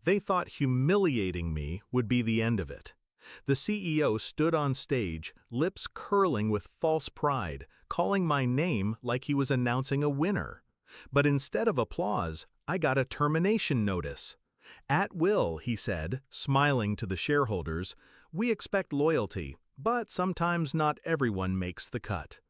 They thought humiliating me would be the end of it. The CEO stood on stage, lips curling with false pride, calling my name like he was announcing a winner. But instead of applause, I got a termination notice. "At will," he said, smiling to the shareholders, "we expect loyalty, but sometimes not everyone makes the cut."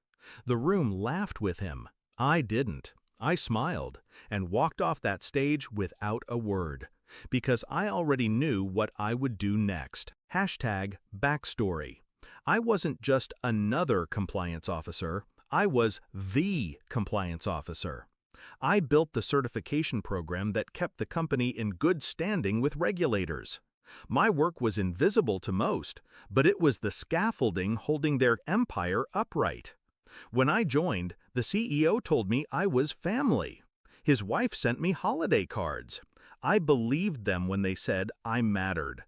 The room laughed with him. I didn't. I smiled and walked off that stage without a word, because I already knew what I would do next. #backstory. I wasn't just another compliance officer, I was the compliance officer. I built the certification program that kept the company in good standing with regulators. My work was invisible to most, but it was the scaffolding holding their empire upright. When I joined, the CEO told me I was family. His wife sent me holiday cards. I believed them when they said I mattered.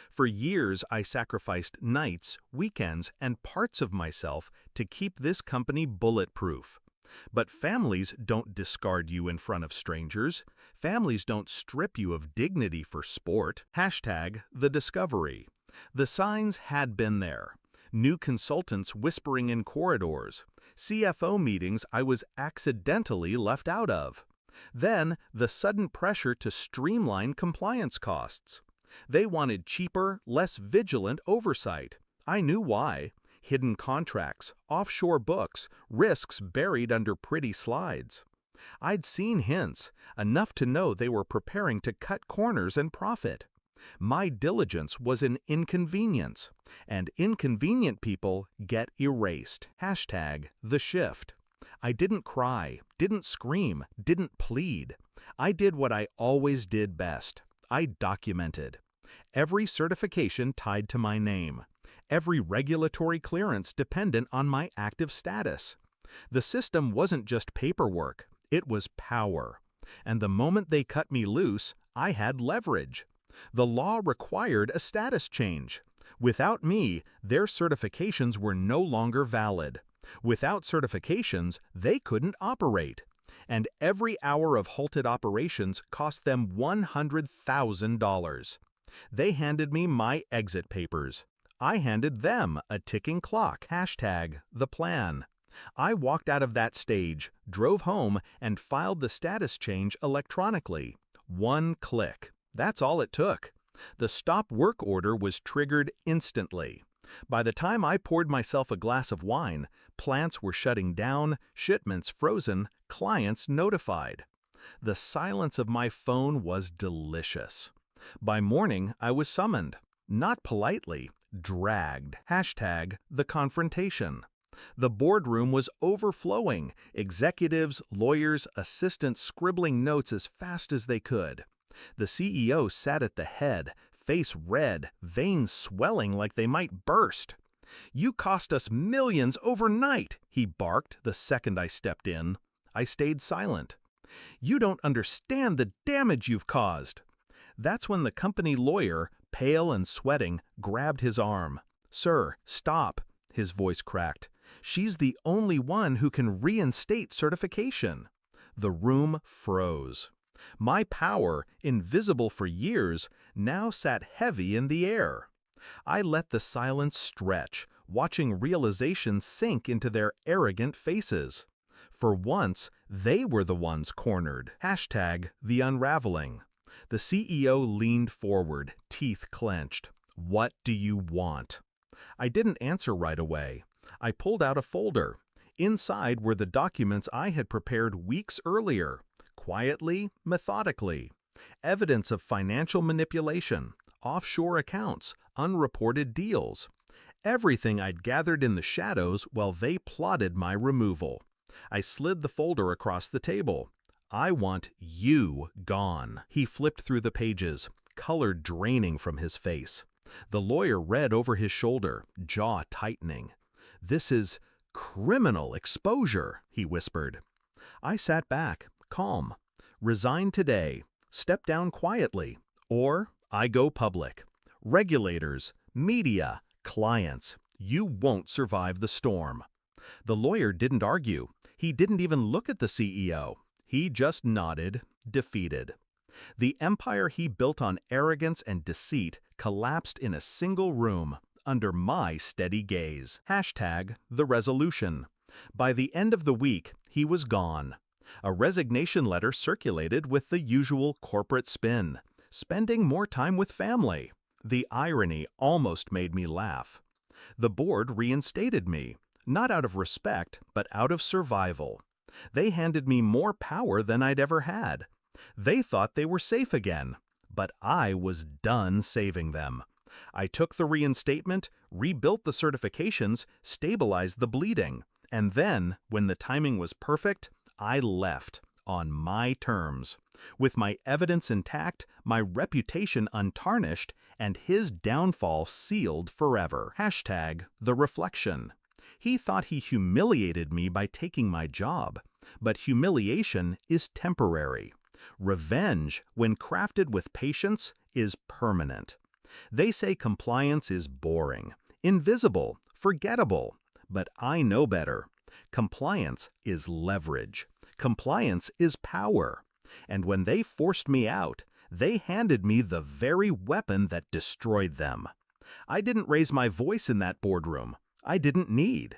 For years, I sacrificed nights, weekends, and parts of myself to keep this company bulletproof. But families don't discard you in front of strangers. Families don't strip you of dignity for sport. #the discovery. The signs had been there. New consultants whispering in corridors. CFO meetings I was accidentally left out of. Then, the sudden pressure to streamline compliance costs. They wanted cheaper, less vigilant oversight. I knew why. Hidden contracts, offshore books, risks buried under pretty slides. I'd seen hints, enough to know they were preparing to cut corners and profit. My diligence was an inconvenience, and inconvenient people get erased. #the shift. I didn't cry, didn't scream, didn't plead. I did what I always did best. I documented. Every certification tied to my name. Every regulatory clearance dependent on my active status. The system wasn't just paperwork, it was power. And the moment they cut me loose, I had leverage. The law required a status change. Without me, their certifications were no longer valid. Without certifications, they couldn't operate. And every hour of halted operations cost them $100,000. They handed me my exit papers. I handed them a ticking clock. #the plan. I walked out of that stage, drove home, and filed the status change electronically. One click. That's all it took. The stop work order was triggered instantly. By the time I poured myself a glass of wine, plants were shutting down, shipments frozen, clients notified. The silence of my phone was delicious. By morning, I was summoned. Not politely, dragged. #the confrontation. The boardroom was overflowing, executives, lawyers, assistants scribbling notes as fast as they could. The CEO sat at the head, face red, veins swelling like they might burst. "You cost us millions overnight," he barked the second I stepped in. I stayed silent. "You don't understand the damage you've caused." That's when the company lawyer, pale and sweating, grabbed his arm. "Sir, stop," his voice cracked. "She's the only one who can reinstate certification." The room froze. My power, invisible for years, now sat heavy in the air. I let the silence stretch, watching realization sink into their arrogant faces. For once, they were the ones cornered. #the unraveling. The CEO leaned forward, teeth clenched. "What do you want?" I didn't answer right away. I pulled out a folder. Inside were the documents I had prepared weeks earlier. Quietly, methodically. Evidence of financial manipulation, offshore accounts, unreported deals. Everything I'd gathered in the shadows while they plotted my removal. I slid the folder across the table. "I want you gone." He flipped through the pages, color draining from his face. The lawyer read over his shoulder, jaw tightening. "This is criminal exposure," he whispered. I sat back, calm. "Resign today. Step down quietly. Or I go public. Regulators, media, clients, you won't survive the storm." The lawyer didn't argue. He didn't even look at the CEO. He just nodded, defeated. The empire he built on arrogance and deceit collapsed in a single room, under my steady gaze. Hashtag the resolution. By the end of the week, he was gone. A resignation letter circulated with the usual corporate spin, spending more time with family. The irony almost made me laugh. The board reinstated me, not out of respect, but out of survival. They handed me more power than I'd ever had. They thought they were safe again, but I was done saving them. I took the reinstatement, rebuilt the certifications, stabilized the bleeding, and then, when the timing was perfect, I left on my terms, with my evidence intact, my reputation untarnished, and his downfall sealed forever. Hashtag the reflection. He thought he humiliated me by taking my job, but humiliation is temporary. Revenge, when crafted with patience, is permanent. They say compliance is boring, invisible, forgettable, but I know better. Compliance is leverage. Compliance is power. And when they forced me out, they handed me the very weapon that destroyed them. I didn't raise my voice in that boardroom. I didn't need.